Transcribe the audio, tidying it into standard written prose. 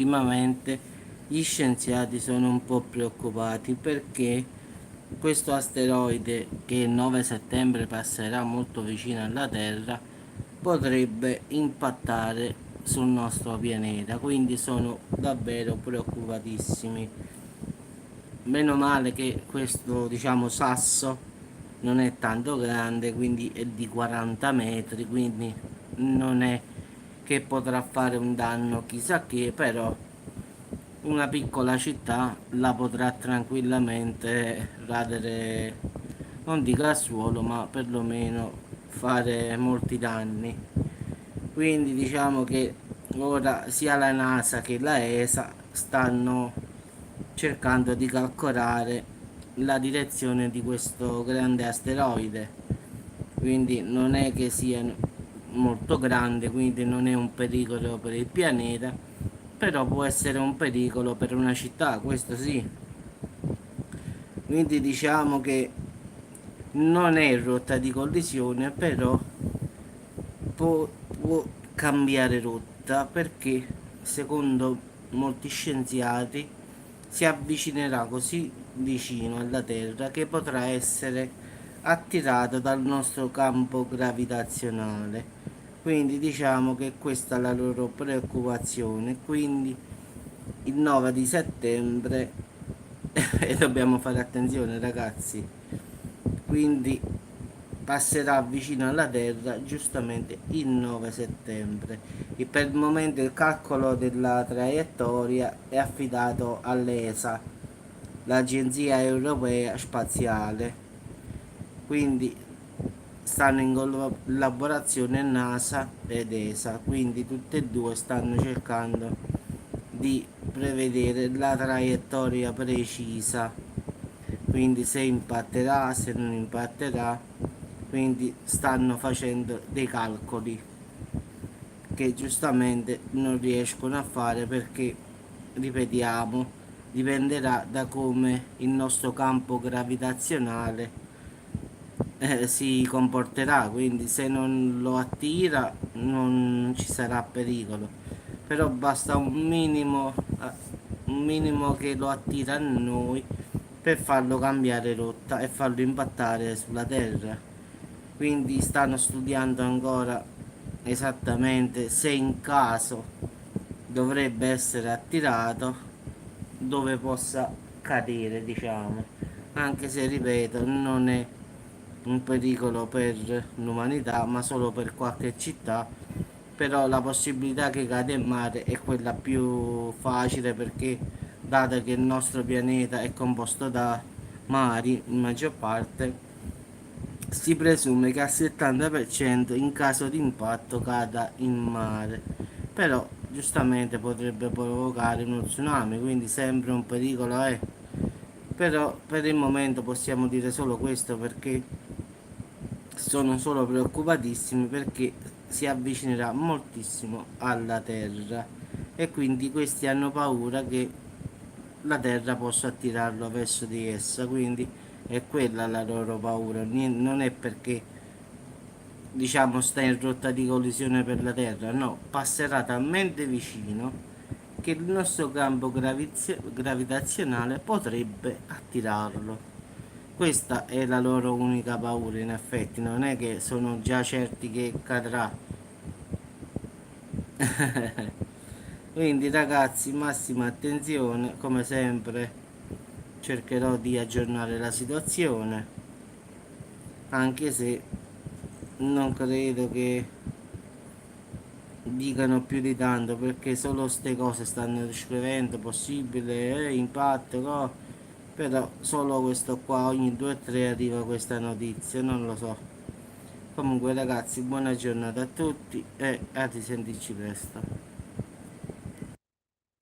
ultimamente gli scienziati sono un po' preoccupati perché questo asteroide, che il 9 settembre passerà molto vicino alla Terra, potrebbe impattare sul nostro pianeta, quindi sono davvero preoccupatissimi. Meno male che questo, diciamo, sasso non è tanto grande, quindi è di 40 metri, quindi non è che potrà fare un danno chissà che, però una piccola città la potrà tranquillamente radere, non dico al suolo, ma perlomeno fare molti danni. Quindi diciamo che ora sia la NASA che la ESA stanno cercando di calcolare la direzione di questo grande asteroide. Quindi non è che sia molto grande, quindi non è un pericolo per il pianeta, però può essere un pericolo per una città, questo sì. Quindi diciamo che non è in rotta di collisione, però può cambiare rotta perché secondo molti scienziati si avvicinerà così vicino alla Terra che potrà essere attirato dal nostro campo gravitazionale. Quindi diciamo che questa è la loro preoccupazione. Quindi il 9 di settembre e dobbiamo fare attenzione, ragazzi. Quindi passerà vicino alla Terra giustamente il 9 settembre e per il momento il calcolo della traiettoria è affidato all'ESA, l'Agenzia Europea Spaziale. Quindi stanno in collaborazione NASA ed ESA, quindi tutte e due stanno cercando di prevedere la traiettoria precisa, quindi se impatterà, se non impatterà, quindi stanno facendo dei calcoli che giustamente non riescono a fare perché, ripetiamo, dipenderà da come il nostro campo gravitazionale si comporterà, quindi se non lo attira non ci sarà pericolo, però basta un minimo che lo attira a noi per farlo cambiare rotta e farlo impattare sulla Terra. Quindi stanno studiando ancora esattamente se in caso dovrebbe essere attirato dove possa cadere, diciamo, anche se ripeto non è un pericolo per l'umanità ma solo per qualche città, però la possibilità che cade in mare è quella più facile perché dato che il nostro pianeta è composto da mari in maggior parte, si presume che al 70% in caso di impatto cada in mare, però giustamente potrebbe provocare uno tsunami, quindi sempre un pericolo è. Però per il momento possiamo dire solo questo perché sono solo preoccupatissimi perché si avvicinerà moltissimo alla Terra e quindi questi hanno paura che la Terra possa attirarlo verso di essa, quindi è quella la loro paura, non è perché diciamo sta in rotta di collisione per la Terra, no, passerà talmente vicino che il nostro campo gravitazionale potrebbe attirarlo. Questa è la loro unica paura, in effetti, non è che sono già certi che cadrà. Quindi ragazzi, massima attenzione, come sempre cercherò di aggiornare la situazione, anche se non credo che dicano più di tanto perché solo ste cose stanno scrivendo possibile impatto no? Però solo questo qua ogni 2 o 3 arriva questa notizia, non lo so. Comunque ragazzi, buona giornata a tutti e a risentirci presto.